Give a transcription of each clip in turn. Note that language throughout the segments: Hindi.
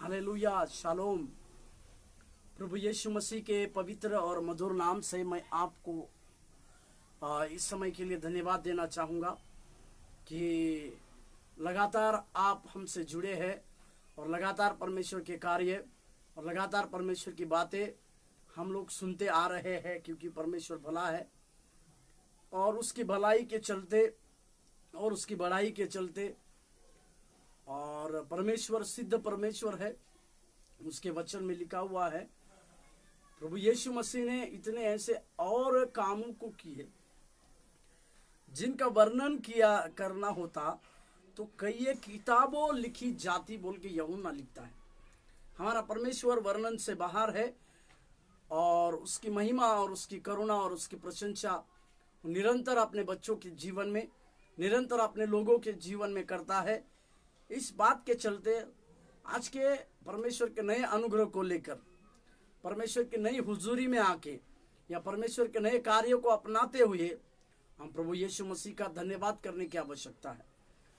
Hallelujah, shalom. प्रभु यीशु मसीह के पवित्र और मधुर नाम से मैं आपको इस समय के लिए धन्यवाद देना चाहूँगा कि लगातार आप हमसे जुड़े हैं और लगातार परमेश्वर के कार्य और लगातार परमेश्वर की बातें हम लोग सुनते आ रहे हैं, क्योंकि परमेश्वर भला है और उसकी भलाई के चलते और उसकी बड़ाई के चलते, और परमेश्वर सिद्ध परमेश्वर है। उसके वचन में लिखा हुआ है, प्रभु यीशु मसीह ने इतने ऐसे और कामों को किए जिनका वर्णन किया करना होता तो कई किताबों लिखी जाती, बोल के यूहन्ना लिखता है। हमारा परमेश्वर वर्णन से बाहर है और उसकी महिमा और उसकी करुणा और उसकी प्रशंसा निरंतर अपने बच्चों के जीवन में, निरंतर अपने लोगों के जीवन में करता है। इस बात के चलते आज के परमेश्वर के नए अनुग्रह को लेकर, परमेश्वर की नई हुजूरी में आके या परमेश्वर के नए कार्यों को अपनाते हुए हम प्रभु यीशु मसीह का धन्यवाद करने की आवश्यकता है।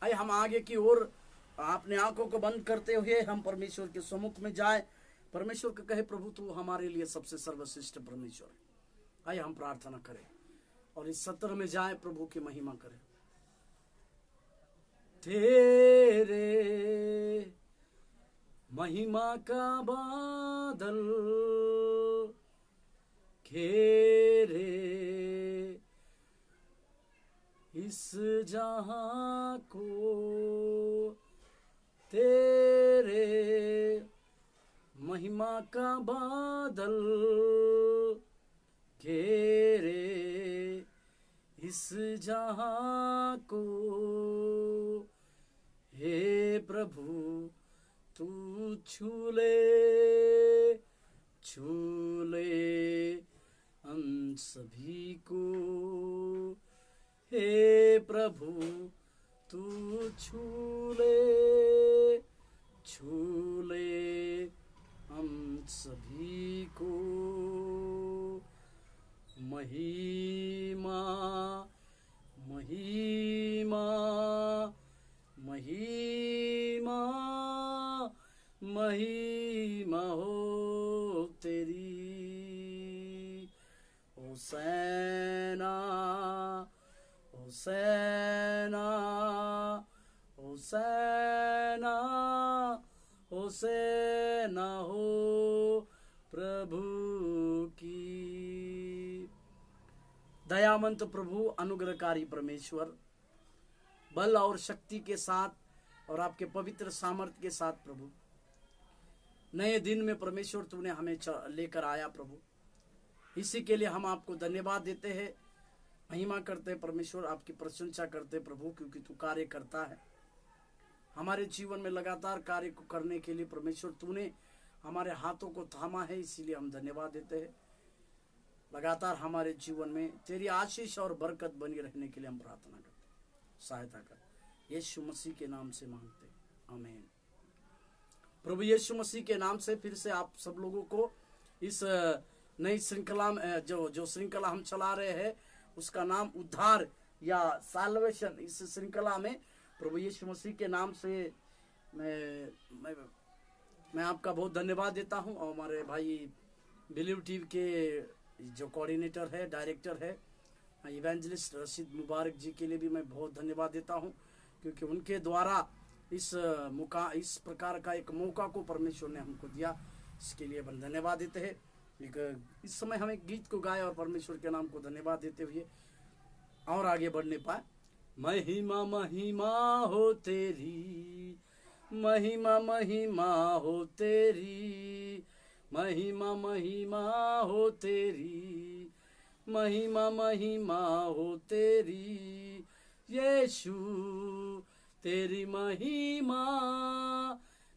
आइए हम आगे की ओर अपने आंखों को बंद करते हुए हम परमेश्वर के सम्मुख में जाए। परमेश्वर को कहे, प्रभु तू हमारे लिए सबसे सर्वश्रेष्ठ परमेश्वर है। आइए हम प्रार्थना करें और इस सत्र में जाए, प्रभु की महिमा करें। तेरे महिमा का बादल घेरे इस जहां को, तेरे महिमा का बादल घेरे इस जहां को। हे प्रभु तू छू ले हम सभी को। हे प्रभु तू छू ले हम सभी को। महिमा महिमा महिमा महिमा हो तेरी। होसैना होसैना होसैना होसैना हो प्रभु की। दयामंत प्रभु, अनुग्रहकारी परमेश्वर, बल और शक्ति के साथ और आपके पवित्र सामर्थ्य के साथ प्रभु, नए दिन में परमेश्वर तूने हमें लेकर आया प्रभु। इसी के लिए हम आपको धन्यवाद देते हैं, महिमा करते हैं परमेश्वर, आपकी प्रशंसा करते हैं प्रभु, क्योंकि तू कार्य करता है हमारे जीवन में। लगातार कार्य को करने के लिए परमेश्वर तूने हमारे हाथों को थामा है, इसीलिए हम धन्यवाद देते हैं। लगातार हमारे जीवन में तेरी आशीष और बरकत बनी रहने के लिए हम प्रार्थना करते हैं। सहायता कर यीशु मसीह के नाम से मांगते, आमीन। प्रभु यीशु मसीह के नाम से फिर से आप सब लोगों को इस नई श्रृंखला में जो श्रृंखला हम चला रहे हैं उसका नाम उद्धार या साल्वेशन। इस श्रृंखला में प्रभु यीशु मसीह के नाम से मैं आपका बहुत धन्यवाद देता हूं। और हमारे भाई बिलीव टीवी के जो कोऑर्डिनेटर है, डायरेक्टर है, इवेंजलिस्ट रशीद मुबारक जी के लिए भी मैं बहुत धन्यवाद देता हूं, क्योंकि उनके द्वारा इस प्रकार का एक मौका को परमेश्वर ने हमको दिया। इसके लिए हम धन्यवाद देते हैं। इस समय हम एक गीत को गाए और परमेश्वर के नाम को धन्यवाद देते हुए और आगे बढ़ने पाए। महिमा महिमा हो तेरी, महिमा महिमा हो तेरी, महिमा महिमा हो तेरी, महिमा महिमा हो तेरी। यीशु तेरी महिमा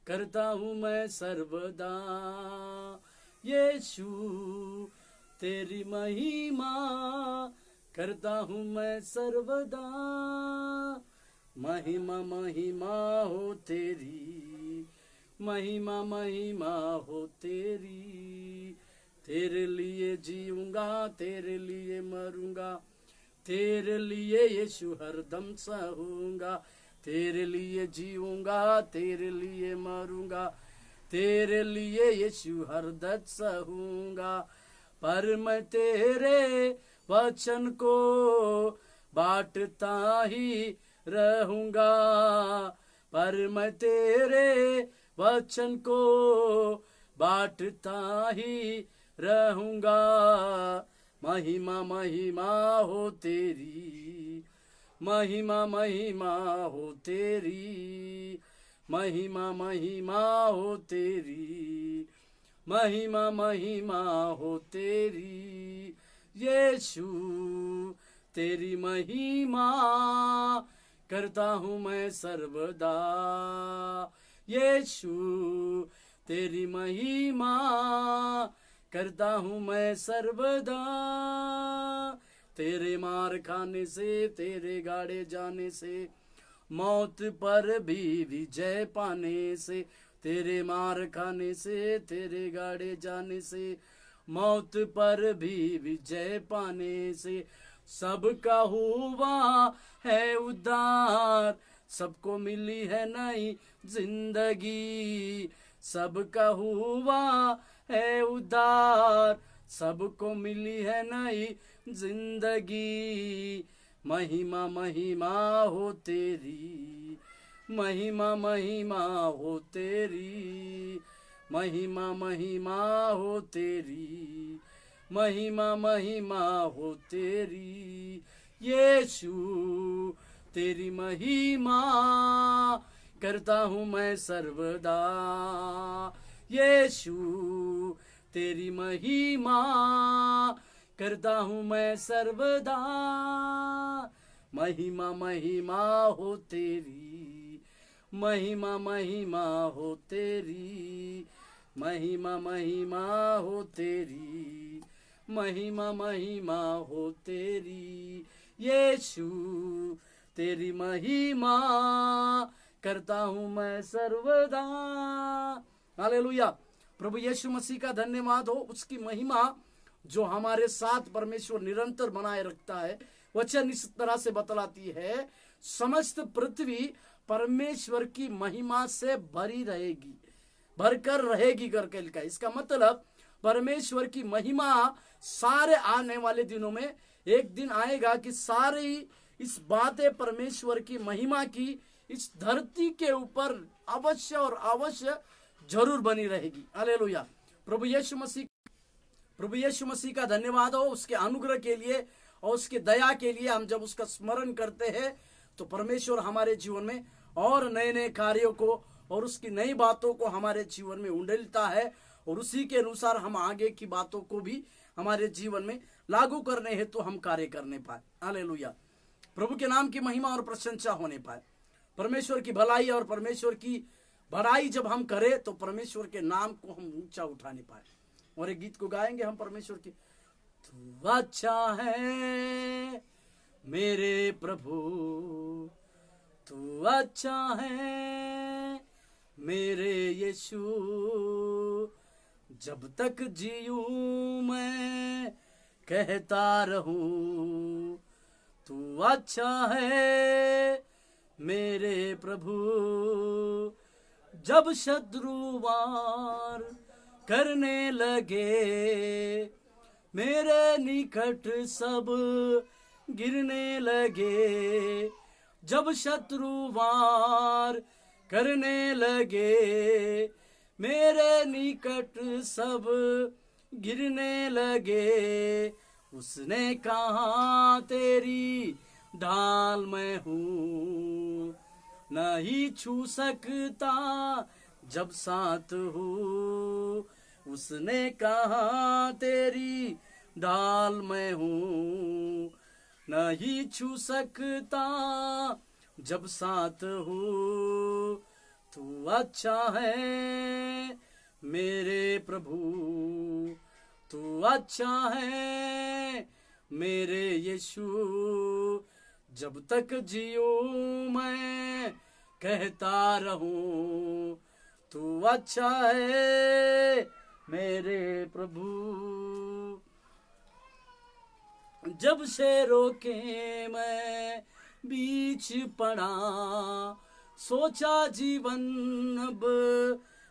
करता हूँ मैं सर्वदा। यीशु तेरी महिमा करता हूँ मैं सर्वदा। महिमा महिमा हो तेरी, महिमा महिमा हो तेरी। तेरे लिए जीऊंगा, तेरे लिए मरूंगा, तेरे लिए यीशु हरदम सहूंगा। तेरे लिए जीऊंगा, तेरे लिए मरूंगा, तेरे लिए यीशु हर दर्द सहूंगा, पर मैं तेरे वचन को बांटता ही रहूंगा, पर मैं तेरे वचन को बांटता ही रहूंगा। महिमा महिमा हो तेरी, महिमा महिमा हो तेरी, महिमा महिमा हो तेरी, महिमा महिमा हो तेरी। यीशु तेरी महिमा करता हूँ मैं सर्वदा, यीशु तेरी महिमा करता हूँ मैं सर्वदा। तेरे मार खाने से, तेरे गाड़े जाने से, मौत पर भी विजय पाने से, तेरे मार खाने से, तेरे गाड़े जाने से, मौत पर भी विजय पाने से, सबका हुआ है उद्धार, सबको मिली है नई जिंदगी, सबका हुआ है उद्धार, सबको मिली है नई जिंदगी। महिमा महिमा हो तेरी, महिमा महिमा हो तेरी, महिमा महिमा हो तेरी, महिमा महिमा हो तेरी। यीशु तेरी महिमा करता हूँ मैं सर्वदा, यीशु तेरी महिमा करता हूँ मैं सर्वदा। महिमा महिमा हो तेरी, महिमा महिमा हो तेरी, महिमा महिमा हो तेरी, महिमा महिमा हो तेरी। यीशु तेरी महिमा करता हूँ मैं सर्वदा। हालेलुया। प्रभु यीशु मसीह का धन्यवाद हो, उसकी महिमा जो हमारे साथ परमेश्वर निरंतर बनाए रखता है। वचन इस तरह से बतलाती है, समस्त पृथ्वी परमेश्वर की महिमा से भरी रहेगी, भरकर रहेगी करके लिखा है। इसका मतलब परमेश्वर की महिमा सारे आने वाले दिनों में एक दिन आएगा कि सारी इस बातें परमेश्वर की महिमा की इस धरती के ऊपर अवश्य और अवश्य जरूर बनी रहेगी। हालेलुया। प्रभु यीशु मसीह का धन्यवाद हो, उसके अनुग्रह के लिए और उसके दया के लिए। हम जब उसका स्मरण करते हैं तो परमेश्वर हमारे जीवन में और नए नए कार्यों को और उसकी नई बातों को हमारे जीवन में उंडेलता है, और उसी के अनुसार हम आगे की बातों को भी हमारे जीवन में लागू करने हेतु तो हम कार्य करने पाए। हालेलुया। प्रभु के नाम की महिमा और प्रशंसा होने पाए। परमेश्वर की भलाई और परमेश्वर की बड़ाई जब हम करें तो परमेश्वर के नाम को हम ऊंचा उठाने पाए। और एक गीत को गाएंगे हम परमेश्वर की। तू अच्छा है मेरे प्रभु, तू अच्छा है मेरे यीशु, जब तक जीऊं मैं कहता रहूं, तू अच्छा है मेरे प्रभु। जब शत्रु वार करने लगे, मेरे निकट सब गिरने लगे, जब शत्रु वार करने लगे, मेरे निकट सब गिरने लगे, उसने कहा तेरी ढाल मैं हूँ, नहीं छू सकता जब साथ हूँ, उसने कहा तेरी ढाल मैं हूँ, नहीं छू सकता जब साथ हूँ। तू अच्छा है मेरे प्रभु, तू अच्छा है मेरे यीशु, जब तक जीऊं मैं कहता रहूं, तू अच्छा है मेरे प्रभु। जब शेरों के मैं बीच पड़ा, सोचा जीवन अब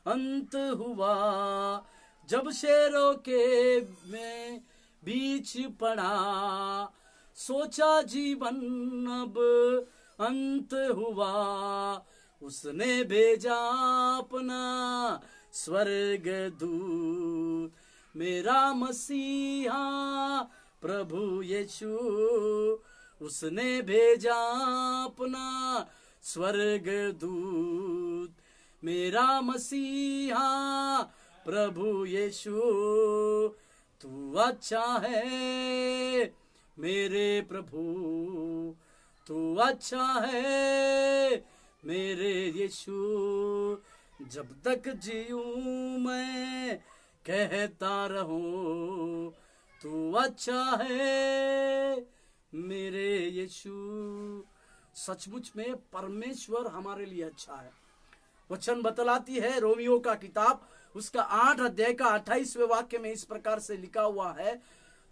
अंत हुआ। जब शेरों के में बीच पड़ा, सोचा जीवन अब अंत हुआ। उसने भेजा अपना स्वर्ग दूत, मेरा मसीहा प्रभु यीशु। उसने भेजा अपना स्वर्ग दूत, मेरा मसीहा प्रभु यीशु। तू अच्छा है मेरे प्रभु, तू अच्छा है मेरे यीशु। जब तक जीऊं मैं कहता रहूं, तू अच्छा है मेरे यीशु। सचमुच में परमेश्वर हमारे लिए अच्छा है। वचन बतलाती है, रोमियो का किताब उसका 8 अध्याय का 28वें वाक्य में इस प्रकार से लिखा हुआ है,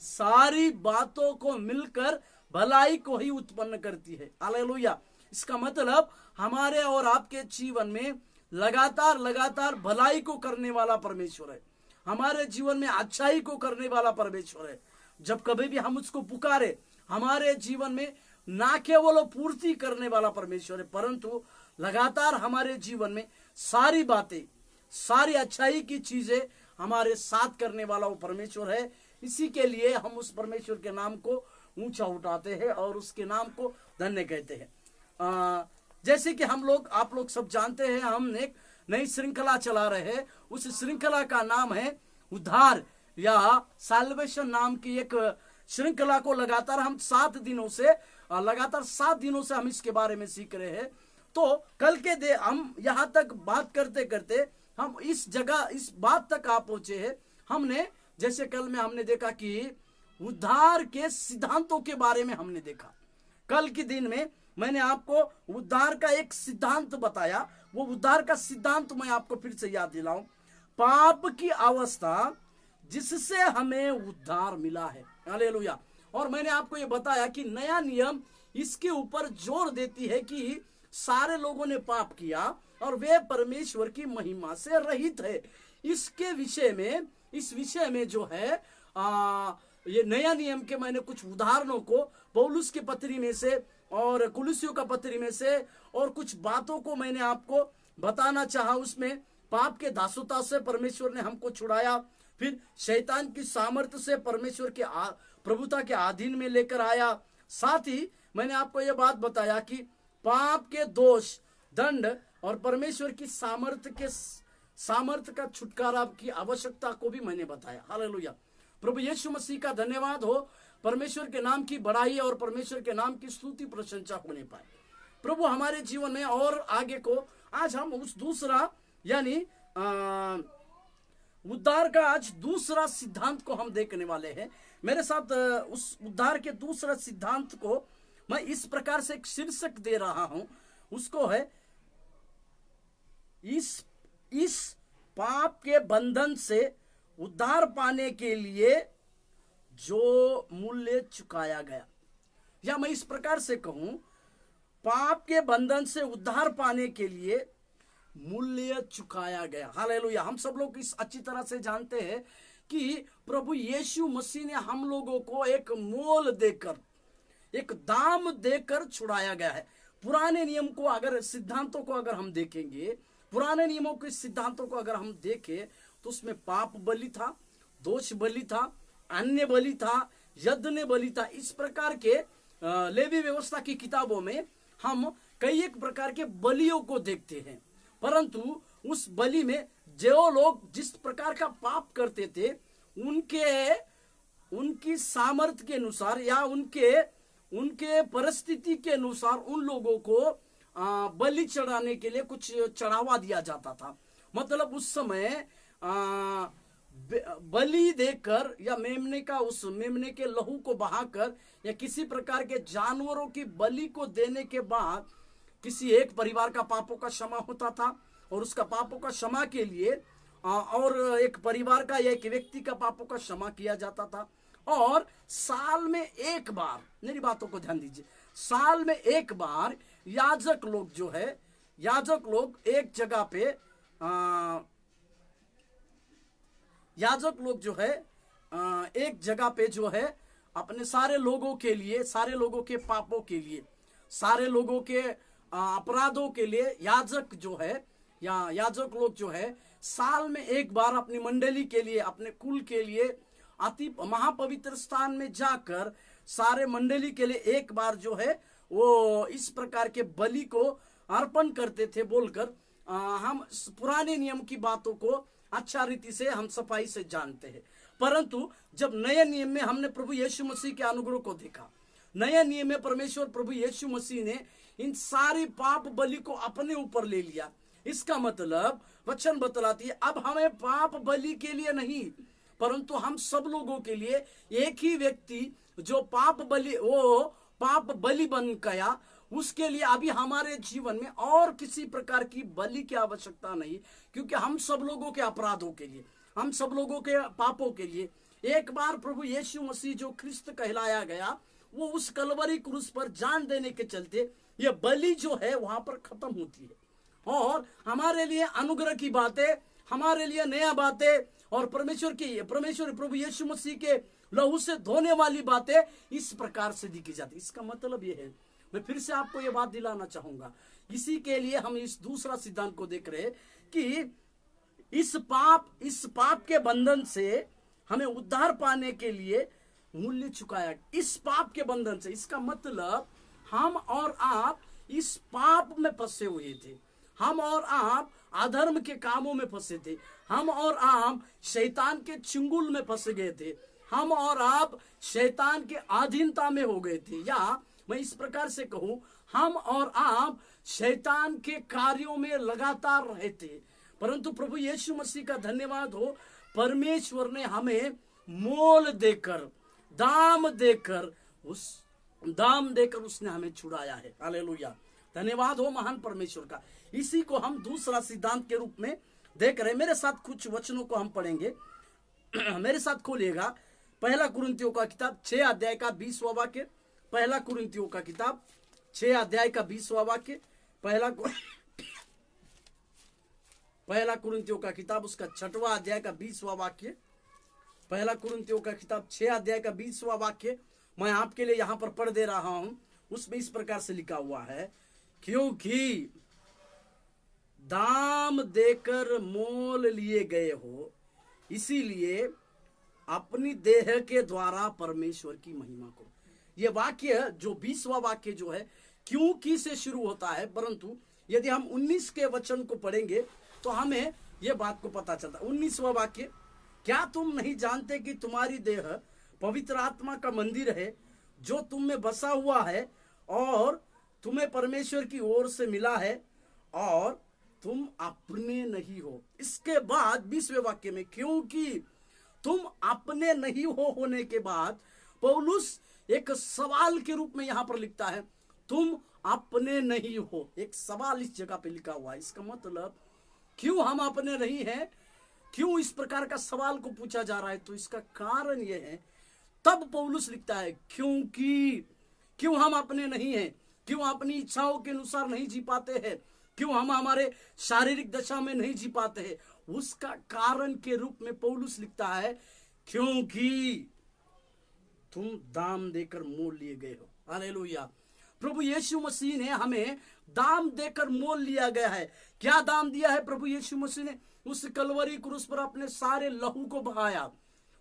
सारी बातों को मिलकर भलाई को ही उत्पन्न करती है। हालेलुया। इसका मतलब हमारे और आपके जीवन में लगातार लगातार भलाई को करने वाला परमेश्वर है। हमारे जीवन में अच्छाई को करने वाला परमेश्वर है। जब कभी भी हम उसको पुकारे, हमारे जीवन में ना केवल पूर्ति करने वाला परमेश्वर है, परंतु लगातार हमारे जीवन में सारी बातें, सारी अच्छाई की चीजें हमारे साथ करने वाला वो परमेश्वर है। इसी के लिए हम उस परमेश्वर के नाम को ऊंचा उठाते हैं और उसके नाम को धन्य कहते हैं। जैसे कि हम लोग, आप लोग सब जानते हैं, हम एक नई श्रृंखला चला रहे हैं। उस श्रृंखला का नाम है उद्धार या साल्वेशन नाम की एक श्रृंखला को लगातार हम 7 दिनों से हम इसके बारे में सीख रहे हैं। तो कल के हम यहां तक बात करते करते हम इस जगह, इस बात तक आ पहुंचे हैं। हमने जैसे कल में हमने देखा कि उद्धार के सिद्धांतों के बारे में हमने देखा। कल के दिन में मैंने आपको उद्धार का एक सिद्धांत बताया। वो उद्धार का सिद्धांत मैं आपको फिर से याद दिलाऊं, पाप की अवस्था जिससे हमें उद्धार मिला है। हालेलुया। और मैंने आपको ये बताया कि नया नियम इसके ऊपर जोर देती है कि सारे लोगों ने पाप किया और वे परमेश्वर की महिमा से रहित है। इसके विषय में, इस विषय में जो है ये नया नियम के मैंने कुछ उदाहरणों को पौलुस के पत्री में से और कुलुसियों का पत्री में से और कुछ बातों को मैंने आपको बताना चाहा। उसमें पाप के दासता से परमेश्वर ने हमको छुड़ाया, फिर शैतान की सामर्थ्य से परमेश्वर के प्रभुता के अधीन में लेकर आया। साथ ही मैंने आपको यह बात बताया कि पाप के दोष, दंड और परमेश्वर की सामर्थ्य का छुटकारा की आवश्यकता को भी मैंने बताया। हालेलुया। प्रभु यीशु मसीह का धन्यवाद हो। परमेश्वर के नाम की बड़ाई और परमेश्वर के नाम की स्तुति प्रशंसा होने पाए। प्रभु हमारे जीवन में और आगे को आज हम उस दूसरा यानी उद्धार का आज दूसरा सिद्धांत को हम देखने वाले हैं। मेरे साथ उस उद्धार के दूसरा सिद्धांत को मैं इस प्रकार से एक शीर्षक दे रहा हूं, उसको है इस पाप के बंधन से उद्धार पाने के लिए जो मूल्य चुकाया गया। या मैं इस प्रकार से कहूं, पाप के बंधन से उद्धार पाने के लिए मूल्य चुकाया गया। हालेलुया। हम सब लोग इस अच्छी तरह से जानते हैं कि प्रभु यीशु मसीह ने हम लोगों को एक मोल देकर, एक दाम देकर छुड़ाया गया है। पुराने नियम को अगर, सिद्धांतों को अगर हम देखेंगे, पुराने नियमों के सिद्धांतों को अगर हम देखें तो उसमें पाप बलि था, दोष बलि था, अन्य बलि था, यज्ञ बलि था। इस प्रकार के लेवी व्यवस्था की किताबों में हम कई एक प्रकार के बलियों को देखते हैं। परंतु उस बलि में जो लोग जिस प्रकार का पाप करते थे, उनकी सामर्थ्य के अनुसार या उनके परिस्थिति के अनुसार उन लोगों को बलि चढ़ाने के लिए कुछ चढ़ावा दिया जाता था। मतलब उस समय बलि देकर या मेमने के लहू को बहाकर या किसी प्रकार के जानवरों की बलि को देने के बाद किसी एक परिवार का पापों का क्षमा होता था और उसका पापों का क्षमा के लिए और एक परिवार का या एक व्यक्ति का पापों का क्षमा किया जाता था। और साल में एक बार, मेरी बातों को ध्यान दीजिए, साल में एक बार याजक लोग एक जगह पे याजक लोग जो है एक जगह पे जो है अपने सारे लोगों के लिए, सारे लोगों के पापों के लिए, सारे लोगों के अपराधों के लिए याजक जो है या याजक लोग जो है साल में एक बार अपनी मंडली के लिए, अपने कुल के लिए अति महापवित्र स्थान में जाकर सारे मंडली के लिए एक बार जो है वो इस प्रकार के बलि को अर्पण करते थे बोलकर हम पुराने नियम की बातों को अच्छा रीति से हम सफाई से जानते हैं। परंतु जब नए नियम में हमने प्रभु यीशु मसीह के अनुग्रह को देखा, नए नियम में परमेश्वर प्रभु यीशु मसीह ने इन सारी पाप बलि को अपने ऊपर ले लिया। इसका मतलब वचन बतलाती है अब हमें पाप बलि के लिए नहीं, परंतु हम सब लोगों के लिए एक ही व्यक्ति जो पाप बलि बन गया, उसके लिए अभी हमारे जीवन में और किसी प्रकार की बलि की आवश्यकता नहीं, क्योंकि हम सब लोगों के अपराधों के लिए, हम सब लोगों के पापों के लिए एक बार प्रभु यीशु मसीह जो ख्रिस्त कहलाया गया, वो उस कलवरी क्रूस पर जान देने के चलते ये बलि जो है वहां पर खत्म होती है और हमारे लिए अनुग्रह की बातें, हमारे लिए नया बातें और परमेश्वर प्रभु यीशु मसीह के लहू से धोने वाली बातें इस प्रकार से दिखी जाती। इसका मतलब ये है, मैं फिर से आपको ये बात दिलाना चाहूंगा, इसी के लिए हम इस दूसरा सिद्धांत को देख रहे हैं कि इस पाप के बंधन से हमें उद्धार पाने के लिए मूल्य चुकाया। इस पाप के बंधन से, इसका मतलब हम और आप इस पाप में फंसे हुए थे, हम और आप अधर्म के कामों में फंसे थे, हम और आप शैतान के चुंगल में फंस गए थे, हम और आप शैतान के अधीनता में हो गए थे, या मैं इस प्रकार से कहूं हम और आप शैतान के कार्यों में लगातार रहे थे। परंतु प्रभु यीशु मसीह का धन्यवाद हो, परमेश्वर ने हमें मोल देकर, दाम देकर उसने हमें छुड़ाया है। हालेलुया, धन्यवाद हो महान परमेश्वर का। इसी को हम दूसरा सिद्धांत के रूप में देख रहे हैं। मेरे साथ कुछ वचनों को हम पढ़ेंगे। मेरे साथ खोलिएगा पहला कुरिन्थियों का किताब 6 अध्याय का 20वां वाक्य। पहला कुरिन्थियों का किताब 6 अध्याय का 20वां वाक्य। पहला कुरिन्थियों का किताब उसका 6वां अध्याय का 20वां वाक्य। पहला कुरिन्थियों का किताब 6 अध्याय का 20वां वाक्य मैं आपके लिए यहां पर पढ़ दे रहा हूं। उसमें इस प्रकार से लिखा हुआ है, क्योंकि दाम देकर मोल लिए गए हो, इसीलिए अपनी देह के द्वारा परमेश्वर की महिमा करो। यह वाक्य जो 20वां वाक्य जो है क्योंकि से शुरू होता है, परंतु यदि हम 19 के वचन को पढ़ेंगे तो हमें यह बात को पता चलता है। 19वां वाक्य, क्या तुम नहीं जानते कि तुम्हारी देह पवित्र आत्मा का मंदिर है जो तुम में बसा हुआ है और तुम्हें परमेश्वर की ओर से मिला है और तुम अपने नहीं हो। इसके बाद 20वें वाक्य में, क्योंकि तुम अपने नहीं हो होने के बाद पौलुस एक सवाल के रूप में यहां पर लिखता है, तुम अपने नहीं हो। एक सवाल इस जगह पे लिखा हुआ है। इसका मतलब क्यों हम अपने नहीं हैं, क्यों इस प्रकार का सवाल को पूछा जा रहा है, तो इसका कारण यह है, तब पौलुस लिखता है क्यों हम अपने नहीं हैं, क्यों अपनी इच्छाओं के अनुसार नहीं जी पाते हैं, क्यों हम हमारे शारीरिक दशा में नहीं जी पाते हैं, उसका कारण के रूप में पौलुस लिखता है, क्योंकि तुम दाम देकर मोल लिए गए हो। हालेलुया, प्रभु यीशु मसीह ने हमें दाम देकर मोल लिया गया है। क्या दाम दिया है प्रभु यीशु मसीह ने? उस कलवरी क्रूस पर अपने सारे लहू को बहाया।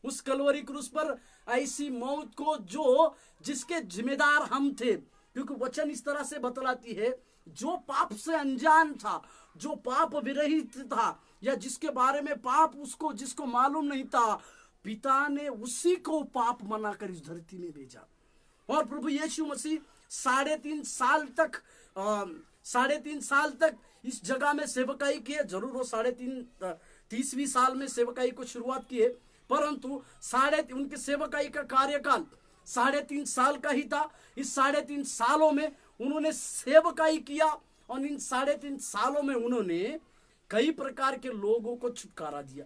उस कलवरी क्रूस पर ऐसी मौत को जिसके जिम्मेदार हम थे, क्योंकि वचन इस तरह से बतलाती है, जो पाप से अनजान था, जो पाप विरहित था, या जिसके बारे में पाप जिसको मालूम नहीं था, पिता ने उसी को पाप बनाकर इस धरती में भेजा। और प्रभु यीशु मसीह 3.5 साल तक इस जगह में सेवकाई किए। जरूर वो 30वीं साल में सेवकाई को शुरुआत किए, परंतु उनके सेवकाई का कार्यकाल 3.5 साल का ही था। इस 3.5 सालों में उन्होंने सेवकाई किया और इन 3.5 सालों में उन्होंने कई प्रकार के लोगों को छुटकारा दिया।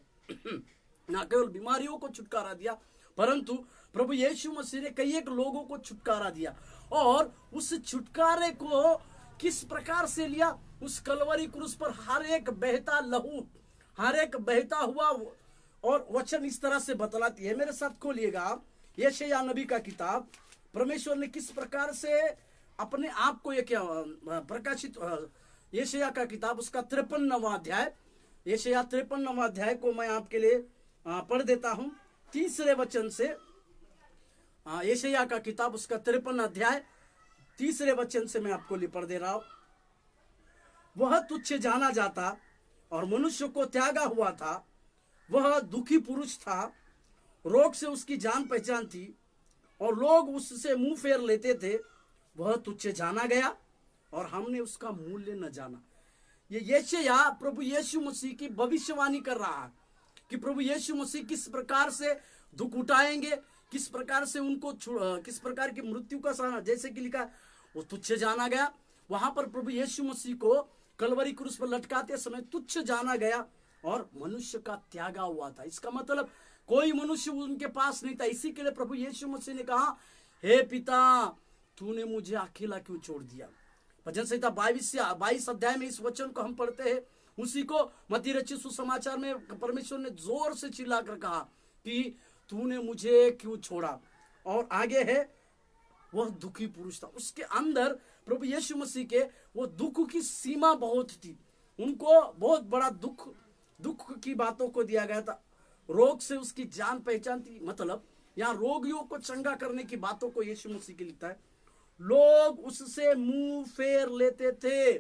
न केवल बीमारियों को छुटकारा दिया, परंतु प्रभु यीशु मसीह ने कई एक लोगों को छुटकारा दिया। और उस छुटकारे को किस प्रकार से लिया? उस कलवरी क्रूस पर हर एक बहता लहू, हर एक बहता हुआ और वचन इस तरह से बतलाती है, मेरे साथ खोलिएगा आप यशायाह नबी का किताब। परमेश्वर ने किस प्रकार से अपने आप को ये क्या प्रकाशित, यशायाह का किताब उसका 53वां अध्याय, यशायाह 53वां अध्याय को मैं आपके लिए पढ़ देता हूं तीसरे वचन से। यशायाह का किताब उसका 53 अध्याय तीसरे वचन से मैं आपको लिए पढ़ दे रहा हूं। वह तुच्छ जाना जाता और मनुष्य को त्यागा हुआ था, वह दुखी पुरुष था, रोग से उसकी जान पहचान थी और लोग उससे मुंह फेर लेते थे। वह तुच्छ जाना गया और हमने उसका मूल्य न जाना। ये यशायाह प्रभु यीशु मसीह की भविष्यवाणी कर रहा है कि प्रभु यीशु मसीह किस प्रकार से दुख उठाएंगे, किस प्रकार से उनको किस प्रकार की मृत्यु का सामना, जैसे कि लिखा वो तुच्छ जाना गया। वहां पर प्रभु यीशु मसीह को कलवरी क्रूस पर लटकाते समय तुच्छ जाना गया और मनुष्य का त्यागा हुआ था। इसका मतलब कोई मनुष्य उनके पास नहीं था। इसी के लिए प्रभु यीशु मसीह ने कहा, हे पिता तूने मुझे अकेला क्यों छोड़ दिया। भजन संहिता 22 अध्याय में इस वचन को हम पढ़ते हैं। उसी को मत्ती रचित सुसमाचार में परमेश्वर ने जोर से चिल्लाकर कहा कि तूने मुझे क्यों छोड़ा। और आगे है, वह दुखी पुरुष था। उसके अंदर प्रभु यीशु मसीह के वो दुख की सीमा बहुत थी। उनको बहुत बड़ा दुख की बातों को दिया गया था। रोग से उसकी जान पहचान थी। मतलब यहाँ रोगियों को चंगा करने की बातों को यीशु मसीह के लिखता है। लोग उससे मुंह फेर लेते थे।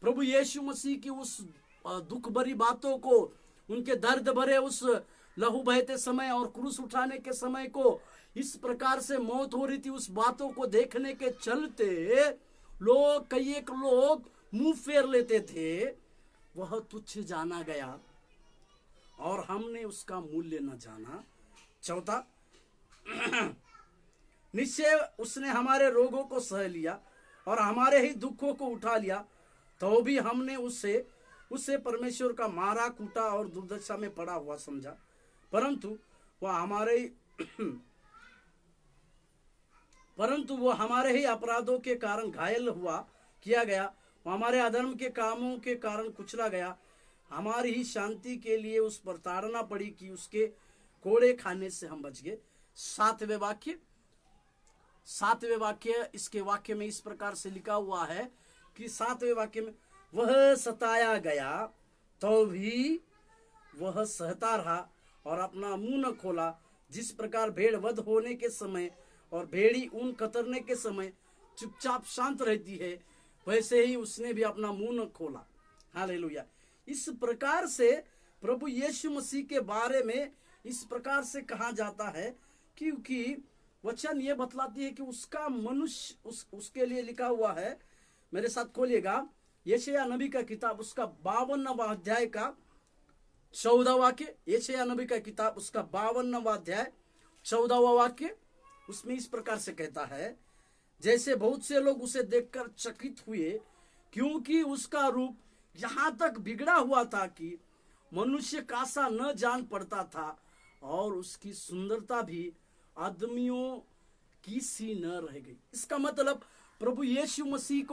प्रभु यीशु मसीह की उस दुख भरी बातों को, उनके दर्द भरे उस लहू बहते समय और क्रूस उठाने के समय को इस प्रकार से मौत हो रही थी, उस बातों को देखने के चलते लोग, कई एक लोग मुंह फेर लेते थे। वह तुच्छ जाना गया और हमने उसका मूल्य न जाना। चौथा, निश्चय उसने हमारे रोगों को सह लिया और हमारे ही दुखों को उठा लिया, तो भी हमने उसे परमेश्वर का मारा, कूटा और दुर्दशा में पड़ा हुआ समझा। परंतु वह हमारे ही अपराधों के कारण घायल हुआ, किया गया, वह हमारे अधर्म के कामों के कारण कुचला गया। हमारी ही शांति के लिए उस पर ताड़ना पड़ी कि उसके कोड़े खाने से हम बच गए। सातवें वाक्य इसके वाक्य में इस प्रकार से लिखा हुआ है कि 7वें वाक्य में, वह सताया गया तो भी वह सहता रहा और अपना मुंह न खोला। जिस प्रकार भेड़ वध होने के समय और भेड़ी ऊन कतरने के समय चुपचाप शांत रहती है, वैसे ही उसने भी अपना मुंह न खोला। हालेलुया। इस प्रकार से प्रभु यीशु मसीह के बारे में इस प्रकार से कहा जाता है क्योंकि वचन ये बतलाती है कि उसका मनुष्य उसके लिए लिखा हुआ है। मेरे साथ खोलिएगा यशायाह नबी का किताब उसका 52वां अध्याय का 14वां वाक्य। यशायाह नबी का किताब उसका 52वां अध्याय 14वां वाक्य। उसमें इस प्रकार से कहता है, जैसे बहुत से लोग उसे देखकर चकित हुए क्योंकि उसका रूप यहां तक बिगड़ा हुआ था कि मनुष्य का सा न जान पड़ता था और उसकी सुंदरता भी आदमियों की सी न रह गई। इसका मतलब प्रभु यीशु मसीह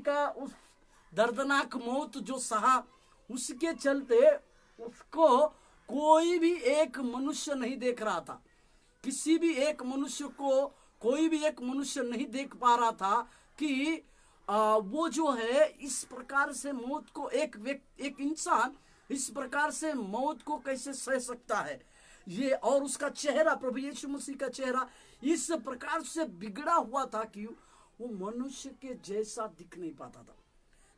का उस दर्दनाक मौत जो सहा, उसके चलते उसको कोई भी एक मनुष्य नहीं देख रहा था। किसी भी एक मनुष्य को कोई भी एक मनुष्य नहीं देख पा रहा था कि वो जो है इस प्रकार से मौत को एक इंसान इस प्रकार से मौत को कैसे सह सकता है। ये और उसका चेहरा, प्रभु यीशु मसीह का चेहरा इस प्रकार से बिगड़ा हुआ था कि वो मनुष्य के जैसा दिख नहीं पाता था।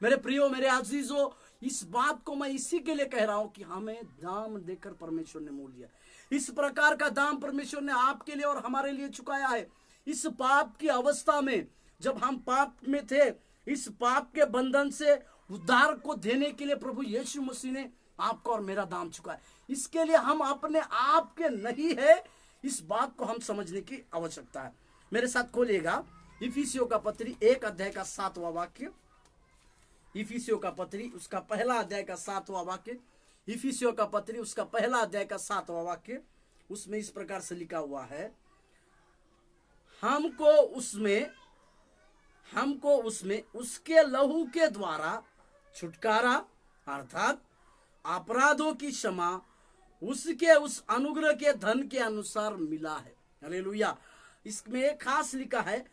मेरे प्रियो, मेरे अजीजों, इस बात को मैं इसी के लिए कह रहा हूं कि हमें दाम देकर परमेश्वर ने मोल लिया। इस प्रकार का दाम परमेश्वर ने आपके लिए और हमारे लिए चुकाया है। इस पाप की अवस्था में जब हम पाप में थे, इस पाप के बंधन से उद्धार को देने के लिए प्रभु यीशु मसीह ने आपका और मेरा दाम चुकाया। इसके लिए हम अपने आप के नहीं है, इस बात को हम समझने की आवश्यकता है। मेरे साथ खोलिएगा इफिसियों का पत्री 1 अध्याय का 7वां वाक्य। इफिसियों का पत्री उसका पहला अध्याय का 7वां वाक्य। इफिसियों का पत्री उसका पहला अध्याय का 7वां वाक्य। उसमें इस प्रकार से लिखा हुआ है, हमको उसमें उसके लहू के द्वारा छुटकारा अर्थात अपराधों की क्षमा उसके उस अनुग्रह के धन के अनुसार मिला है। हालेलुया। इसमें एक खास लिखा है,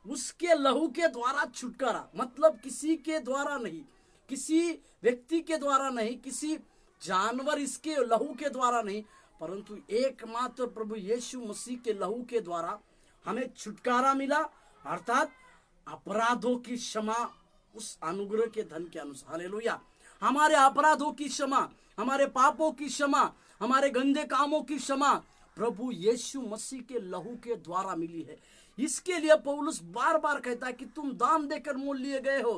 उसके लहू के द्वारा छुटकारा, मतलब किसी के द्वारा नहीं, किसी व्यक्ति के द्वारा नहीं, किसी जानवर इसके लहू के द्वारा नहीं, परंतु एकमात्र प्रभु यीशु मसीह के लहू के द्वारा हमें छुटकारा मिला, अर्थात अपराधों की क्षमा उस अनुग्रह के धन के अनुसार। हालेलुया। हमारे अपराधों की क्षमा, हमारे पापों की क्षमा, हमारे गंदे कामों की क्षमा प्रभु यीशु मसीह के लहू के द्वारा मिली है। इसके लिए पौलुस बार बार कहता है कि तुम दाम देकर मोल लिए गए हो,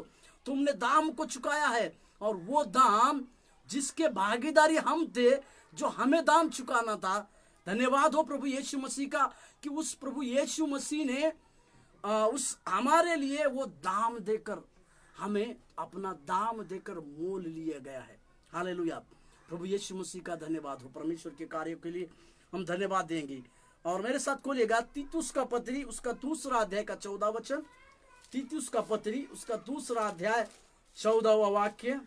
तुमने दाम को चुकाया है, और वो दाम जिसके भागीदारी हम थे, जो हमें दाम चुकाना था। धन्यवाद हो प्रभु यीशु मसीह का कि उस प्रभु यीशु मसीह ने उस हमारे लिए वो दाम देकर, हमें अपना दाम देकर मोल लिया गया है। हालेलुया। प्रभु यीशु मसीह का धन्यवाद हो। परमेश्वर के कार्य के लिए हम धन्यवाद देंगे। और मेरे साथ खोलिएगा तीतुस का पत्री, उसका दूसरा अध्याय का 14 वचन। तीतुस का पत्री, उसका दूसरा अध्याय 14वां वाक्य।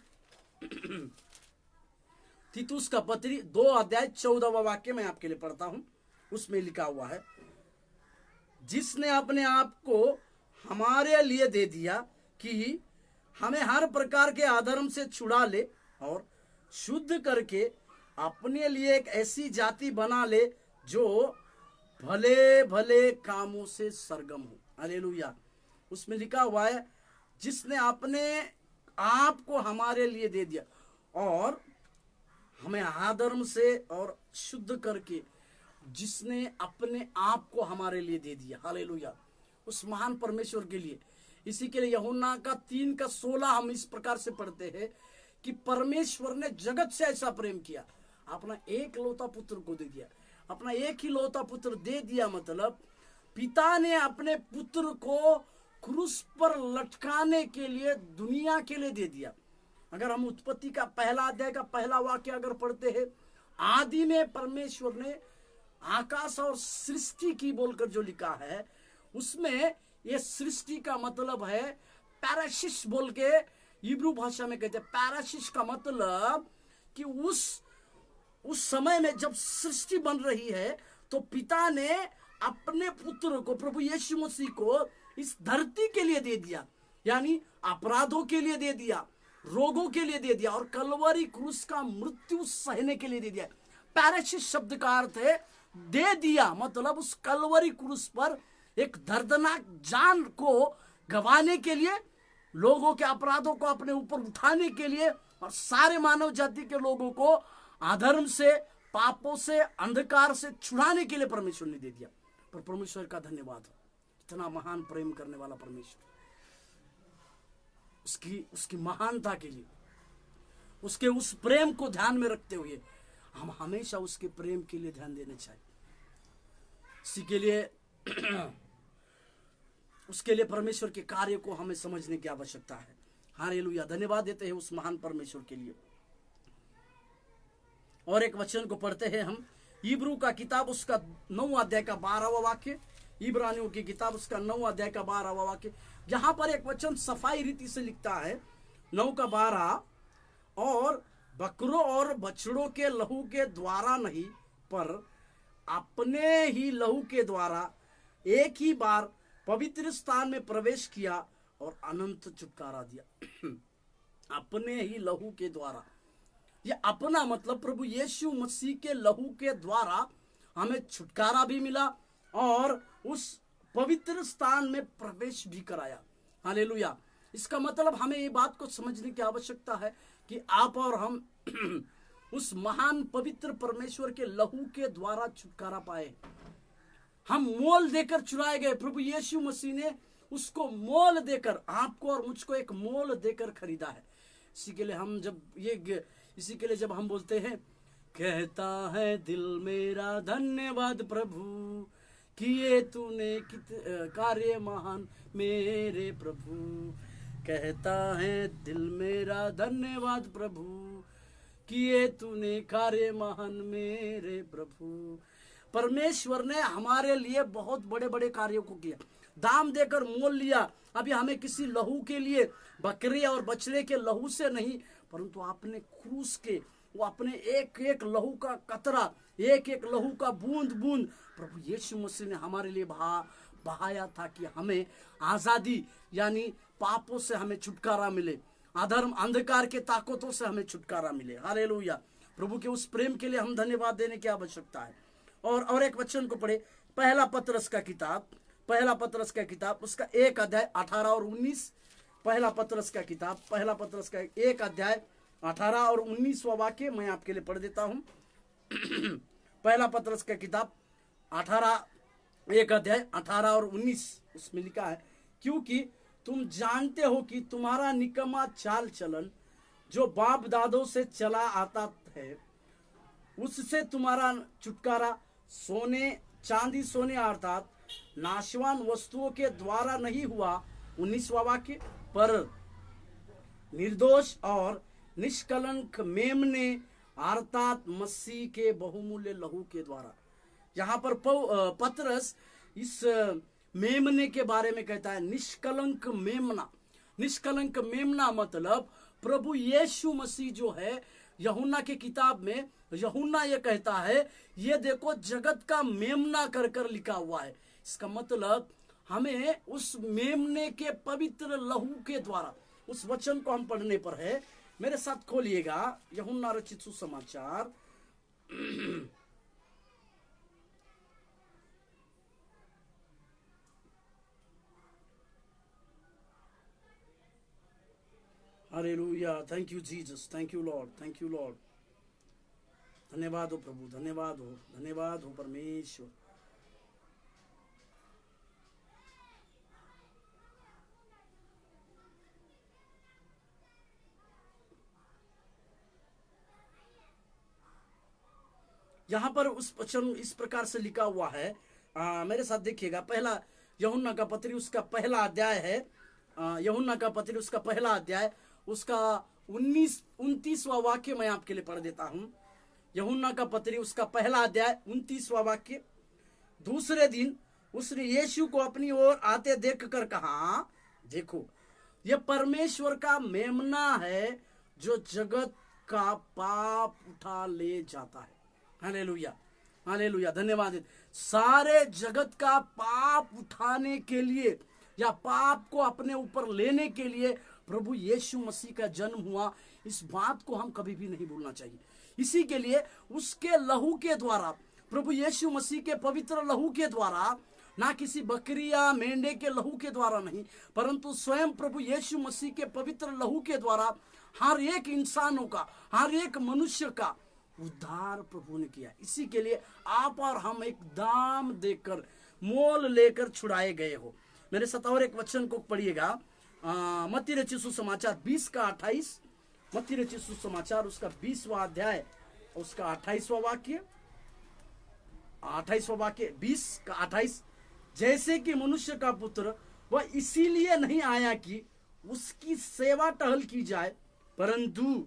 तीतुस का पत्री 2 अध्याय 14वां वाक्य मैं आपके लिए पढ़ता हूं। उसमें लिखा हुआ है, जिसने अपने आप को हमारे लिए दे दिया कि हमें हर प्रकार के अधर्म से छुड़ा ले और शुद्ध करके अपने लिए एक ऐसी जाति बना ले जो भले भले कामों से सरगम हो। हालेलुया। उसमें लिखा हुआ है, जिसने अपने आप को हमारे लिए दे दिया और हमें अधर्म से और शुद्ध करके, जिसने अपने आप को हमारे लिए दे दिया। हालेलुया। उस महान परमेश्वर के लिए। इसी के लिए यूहन्ना का 3:16 हम इस प्रकार से पढ़ते हैं कि परमेश्वर ने जगत से ऐसा प्रेम किया, अपना एक लौता पुत्र को दे दिया। अपना एक ही लौता पुत्र दे दिया, मतलब पिता ने अपने पुत्र को क्रूस पर लटकाने के लिए दुनिया के लिए दे दिया। अगर हम उत्पत्ति का 1 अध्याय का 1 वाक्य अगर पढ़ते हैं, आदि में परमेश्वर ने आकाश और सृष्टि की बोलकर जो लिखा है, उसमें ये सृष्टि का मतलब है पैराशिश बोल के इब्रू भाषा में कहते हैं। पैराशिश का मतलब कि उस समय में जब सृष्टि बन रही है, तो पिता ने अपने पुत्र को, प्रभु यीशु मसीह को इस धरती के लिए दे दिया, यानी अपराधों के लिए दे दिया, रोगों के लिए दे दिया और कलवरी क्रूस का मृत्यु सहने के लिए दे दिया। पैराशिश शब्द का अर्थ है दे दिया, मतलब उस कलवरी क्रूस पर एक दर्दनाक जान को गंवाने के लिए, लोगों के अपराधों को अपने ऊपर उठाने के लिए और सारे मानव जाति के लोगों को अधर्म से, पापों से, अंधकार से छुड़ाने के लिए परमेश्वर ने दे दिया। पर परमेश्वर का धन्यवाद हो, इतना महान प्रेम करने वाला परमेश्वर, उसकी महानता के लिए, उसके उस प्रेम को ध्यान में रखते हुए हम हमेशा उसके प्रेम के लिए ध्यान देना चाहिए। इसी के लिए उसके लिए परमेश्वर के कार्य को हमें समझने की आवश्यकता है। हालेलुया। धन्यवाद देते हैं उस महान परमेश्वर के लिए। और एक वचन को पढ़ते हैं हम, इब्रू का किताब उसका 9 अध्याय का 12वां वाक्य। इब्रानियों की किताब उसका 9 अध्याय का 12वां वाक्य। जहां पर एक वचन सफाई रीति से लिखता है 9:12, और बकरों और बछड़ों के लहू के द्वारा नहीं, पर अपने ही लहू के द्वारा एक ही बार पवित्र स्थान में प्रवेश किया और अनंत छुटकारा दिया। अपने ही लहू के द्वारा, ये अपना मतलब प्रभु यीशु मसीह के लहू के द्वारा हमें छुटकारा भी मिला और उस पवित्र स्थान में प्रवेश भी कराया। हालेलुया। इसका मतलब हमें ये बात को समझने की आवश्यकता है कि आप और हम उस महान पवित्र परमेश्वर के लहू के द्वारा छुटकारा पाए। हम मोल देकर चुराए गए। प्रभु यीशु मसीह ने उसको मोल देकर, आपको और मुझको एक मोल देकर खरीदा है। इसी के लिए जब हम बोलते हैं, कहता है दिल मेरा धन्यवाद प्रभु, किए तूने कार्य महान मेरे प्रभु। कहता है दिल मेरा धन्यवाद प्रभु, किए तूने कार्य महान मेरे प्रभु। परमेश्वर ने हमारे लिए बहुत बड़े बड़े कार्यों को किया, दाम देकर मोल लिया। अभी हमें किसी लहू के लिए, बकरी और बछड़े के लहू से नहीं, परंतु आपने क्रूस के वो अपने एक एक लहू का कतरा, एक एक लहू का बूंद बूंद प्रभु यीशु मसीह ने हमारे लिए बहाया था कि हमें आजादी यानी पापों से हमें छुटकारा मिले, अधर्म अंधकार के ताकतों से हमें छुटकारा मिले। हालेलुया। प्रभु के उस प्रेम के लिए हम धन्यवाद देने की आवश्यकता है। और एक वचन को पढ़े, पहला पतरस का किताब उसका 1 अध्याय 18 और 19। पहला पतरस का 1 अध्याय 18 और 19वां वाक्य मैं आपके लिए पढ़ देता हूं। पहला पतरस का किताब 1 अध्याय 18 और 19, उसमें लिखा है, क्योंकि तुम जानते हो कि तुम्हारा निकम्मा चाल चलन जो बाप दादों से चला आता है, उससे तुम्हारा छुटकारा चांदी सोने अर्थात नाशवान वस्तुओं के द्वारा नहीं हुआ, 19वां वाक्य, पर निर्दोष और निष्कलंक मेमने अर्थात मसीह के बहुमूल्य लहू के द्वारा। यहाँ पर पतरस इस मेमने के बारे में कहता है, निष्कलंक मेमना मतलब प्रभु यीशु मसीह जो है। यूहन्ना के किताब में यूहन्ना ये कहता है, ये देखो जगत का मेमना कर कर लिखा हुआ है। इसका मतलब हमें उस मेमने के पवित्र लहू के द्वारा, उस वचन को हम पढ़ने पर है। मेरे साथ खोलिएगा यूहन्ना रचित सुसमाचार hallelujah. Thank you Jesus, thank you Lord. धन्यवाद हो प्रभु, धन्यवाद हो परमेश्वर। यहां पर उस वचन इस प्रकार से लिखा हुआ है, मेरे साथ देखिएगा। पहला यूहन्ना का पत्री उसका पहला अध्याय है, यूहन्ना का पत्री उसका पहला अध्याय उसका 29वां वाक्य मैं आपके लिए पढ़ देता हूं। यूहन्ना का पत्री उसका पहला अध्याय 29वां वाक्य। दूसरे दिन उसने यीशु को अपनी ओर आते देख कर कहा, देखो ये परमेश्वर का मेमना है जो जगत का पाप उठा ले जाता है। हालेलुया, हालेलुया, धन्यवाद। सारे जगत का पाप उठाने के लिए या पाप को अपने ऊपर लेने के लिए प्रभु यीशु मसीह का जन्म हुआ। इस बात को हम कभी भी नहीं भूलना चाहिए। इसी के लिए उसके लहू के द्वारा, प्रभु यीशु मसीह के पवित्र लहू के द्वारा, ना किसी बकरी या मेंढे के लहू के द्वारा नहीं, परंतु स्वयं प्रभु यीशु मसीह के पवित्र लहू के द्वारा हर एक इंसानों का, हर एक मनुष्य का उद्धार प्रभु ने किया। इसी के लिए आप और हम एक दाम देकर, मोल लेकर छुड़ाए गए हो। मेरे साथ और एक वचन को पढ़िएगा, मत्ती रचित सुसमाचार 20 का 28। मत्ती रचित सुसमाचार उसका 20वां अध्याय उसका 28वां वाक्य, 28वां वाक्य 20 का 28। जैसे कि मनुष्य का पुत्र वह इसीलिए नहीं आया कि उसकी सेवा टहल की जाए, परंतु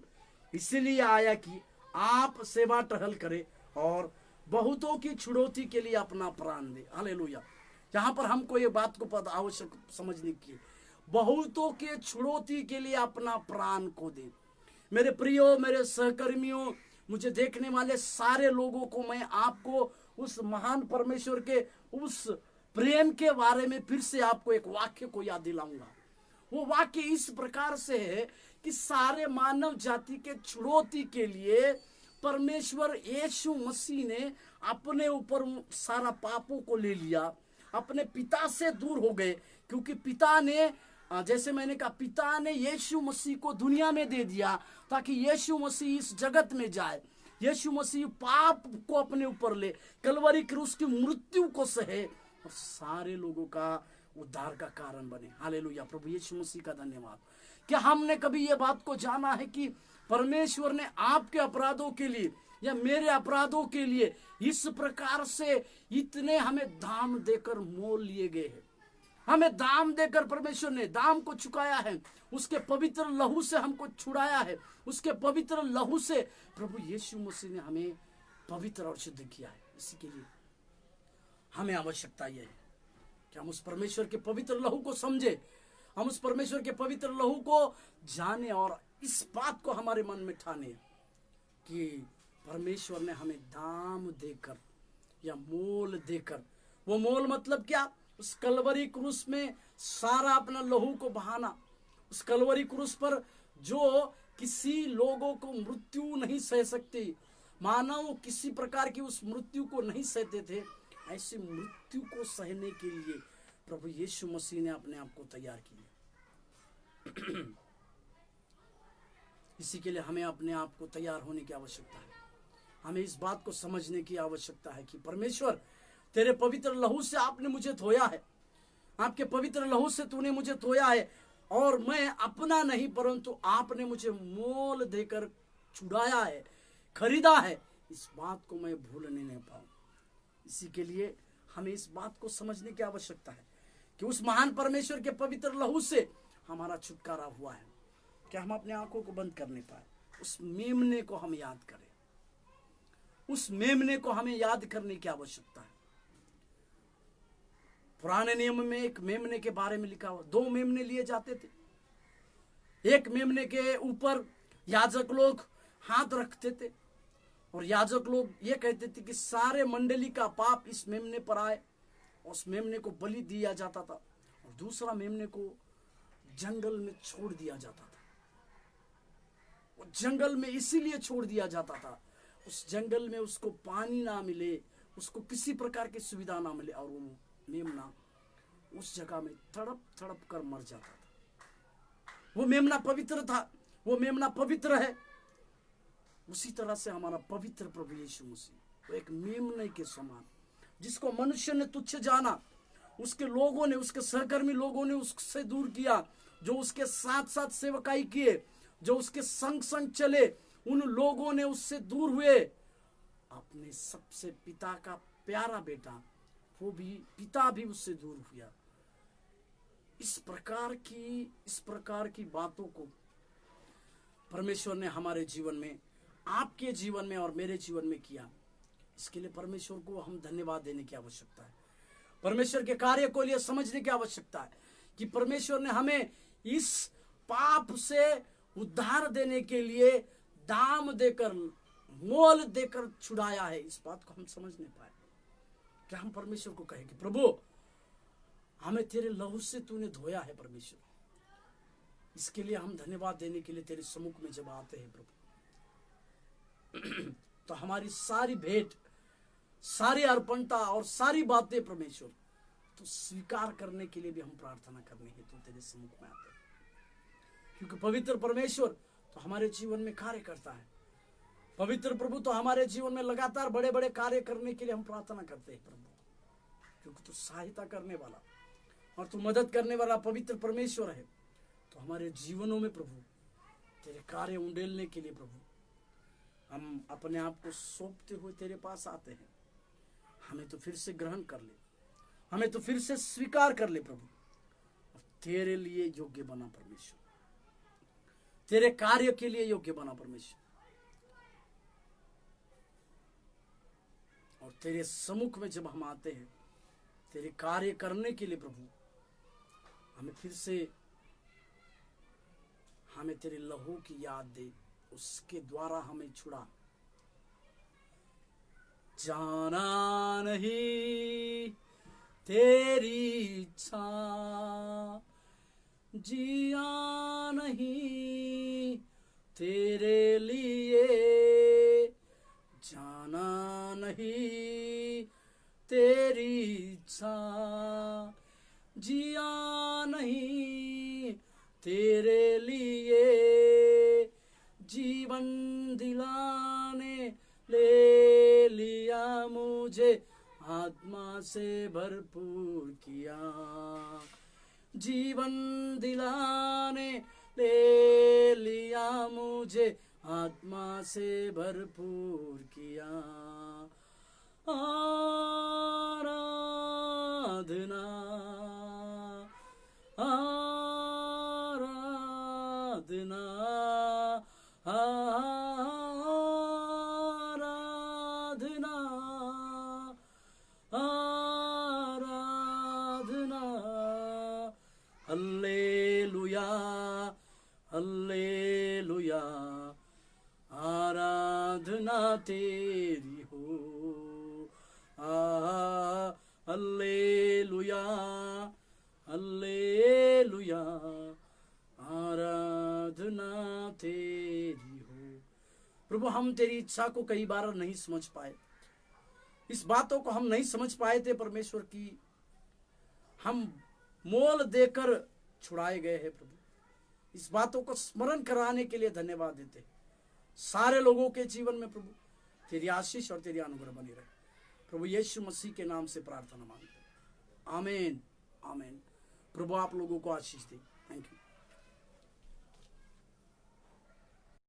इसीलिए आया कि आप सेवा टहल करे और बहुतों की छुड़ौती के लिए अपना प्राण दे। हालेलुया। यहाँ पर हमको ये बात को आवश्यक समझने की, बहुतों के छुड़ौती के लिए अपना प्राण को दे। मेरे प्रियो, मेरे सहकर्मियों, मुझे देखने वाले सारे लोगों को मैं आपको उस महान परमेश्वर के उस प्रेम के बारे में फिर से आपको एक वाक्य को याद दिलाऊंगा। वो वाक्य इस प्रकार से है कि सारे मानव जाति के छुड़ौती के लिए परमेश्वर यीशु मसीह ने अपने ऊपर सारा पापों को ले लिया, अपने पिता से दूर हो गए, क्योंकि पिता ने, जैसे मैंने कहा, पिता ने यीशु मसीह को दुनिया में दे दिया ताकि यीशु मसीह इस जगत में जाए, यीशु मसीह पाप को अपने ऊपर ले, कलवरी क्रूस की मृत्यु को सहे और सारे लोगों का उद्धार का कारण बने। हालेलुया, प्रभु यीशु मसीह का धन्यवाद। क्या हमने कभी ये बात को जाना है कि परमेश्वर ने आपके अपराधों के लिए या मेरे अपराधों के लिए इस प्रकार से इतने हमें दाम देकर मोल लिए गए हैं। हमें दाम देकर परमेश्वर ने दाम को चुकाया है, उसके पवित्र लहू से हमको छुड़ाया है, उसके पवित्र लहू से प्रभु यीशु मसीह ने हमें पवित्र और शुद्ध किया है। इसी के लिए हमें आवश्यकता यह है कि हम उस परमेश्वर के पवित्र लहू को समझे, हम उस परमेश्वर के पवित्र लहू को जाने और इस बात को हमारे मन में ठाने कि परमेश्वर ने हमें दाम देकर या मोल देकर, वो मोल मतलब क्या, उस कलवरी क्रूस में सारा अपना लहू को बहाना, उस कलवरी क्रूस पर जो किसी लोगों को मृत्यु नहीं सह सकती, मानव किसी प्रकार की उस मृत्यु को नहीं सहते थे, ऐसी मृत्यु को सहने के लिए प्रभु यीशु मसीह ने अपने आप को तैयार किया। इसी के लिए हमें अपने आप को तैयार होने की आवश्यकता है। हमें इस बात को समझने की आवश्यकता है कि परमेश्वर, तेरे पवित्र लहू से आपने मुझे धोया है, आपके पवित्र लहू से तूने मुझे धोया है, और मैं अपना नहीं परंतु आपने मुझे मोल देकर छुड़ाया है, खरीदा है। इस बात को मैं भूलने नहीं पाऊं। इसी के लिए हमें इस बात को समझने की आवश्यकता है कि उस महान परमेश्वर के पवित्र लहू से हमारा छुटकारा हुआ है। क्या हम अपने आंखों को बंद करने पाए, उस मेमने को हम याद करें, उस मेमने को हमें याद करने की आवश्यकता है। पुराने नियम में एक मेमने के बारे में लिखा हुआ, 2 मेमने लिए जाते थे। एक मेमने के ऊपर याजक लोग हाथ रखते थे और याजक लोग ये कहते थे कि सारे मंडली का पाप इस मेमने पर आए, उस मेमने को बलि दिया जाता था। और दूसरा मेमने को जंगल में छोड़ दिया जाता था। वो जंगल में इसीलिए छोड़ दिया जाता था, उस जंगल में उसको पानी ना मिले, उसको किसी प्रकार की सुविधा ना मिले, और वो मेमना उस जगह में तड़प तड़प कर मर जाता था। वो मेमना पवित्र था, वो मेमना पवित्र है। उसी तरह से हमारा पवित्र प्रभु यीशु मसीह, वो एक मेमने के समान, जिसको मनुष्य ने तुच्छ जाना, उसके लोगों ने, उसके सहकर्मी लोगों ने उससे दूर किया, जो उसके साथ साथ सेवकाई किए, जो उसके संग संग चले, उन लोगों ने उससे दूर हुए। अपने सबसे पिता का प्यारा बेटा, वो भी पिता भी उससे दूर हुआ। इस प्रकार की बातों को परमेश्वर ने हमारे जीवन में, आपके जीवन में और मेरे जीवन में किया। इसके लिए परमेश्वर को हम धन्यवाद देने की आवश्यकता है। परमेश्वर के कार्य को लिए समझने की आवश्यकता है कि परमेश्वर ने हमें इस पाप से उद्धार देने के लिए दाम देकर, मोल देकर छुड़ाया है। इस बात को हम समझ नहीं पाए। क्या हम परमेश्वर को कहें कि प्रभु, हमें तेरे लहू से तूने धोया है परमेश्वर। इसके लिए हम धन्यवाद देने के लिए तेरे सम्मुख में जब आते हैं प्रभु, तो हमारी सारी भेंट, सारी अर्पणता और सारी बातें परमेश्वर तो स्वीकार करने के लिए भी हम प्रार्थना करने हेतु तो तेरे सम्मुख में आते हैं। क्योंकि पवित्र परमेश्वर तो हमारे जीवन में कार्य करता है। पवित्र प्रभु तो हमारे जीवन में लगातार बड़े बड़े कार्य करने के लिए हम प्रार्थना करते हैं प्रभु, क्योंकि तू सहायता करने वाला और तू मदद करने वाला पवित्र परमेश्वर है। तो हमारे जीवनों में प्रभु तेरे कार्य उंडेलने के लिए प्रभु हम अपने आप को सौंपते हुए तेरे पास आते हैं। हमें तो फिर से ग्रहण कर ले, हमें तो फिर से स्वीकार कर ले प्रभु, और तेरे लिए योग्य बना परमेश्वर, तेरे कार्य के लिए योग्य बना परमेश्वर। और तेरे सम्मुख में जब हम आते हैं तेरे कार्य करने के लिए प्रभु, हमें फिर से, हमें तेरे लहू की याद दे, उसके द्वारा हमें छुड़ा। जाना नहीं तेरी इच्छा, जिया नहीं तेरे लिए, जाना नहीं तेरी इच्छा, जिया नहीं तेरे लिए, जीवन दिलाने ले लिया मुझे, आत्मा से भरपूर किया, जीवन दिलाने ले लिया मुझे, आत्मा से भरपूर किया। आराधना आराधना आराधना आराधना, हल्लेलुया हल्लेलुया, आराधना तेरी हो। हल्लेलुया, हल्लेलुया, आराधना तेरी हो। प्रभु, हम तेरी इच्छा को कई बार नहीं समझ पाए, इस बातों को हम नहीं समझ पाए थे परमेश्वर की हम मोल देकर छुड़ाए गए हैं। प्रभु, इस बातों को स्मरण कराने के लिए धन्यवाद देते हैं। सारे लोगों के जीवन में प्रभु तेरी आशीष और तेरी अनुग्रह बनी रहे। प्रभु यीशु मसीह के नाम से प्रार्थना मांगते हैं, आमीन, आमीन। प्रभु आप लोगों को आशीष दे। Thank you.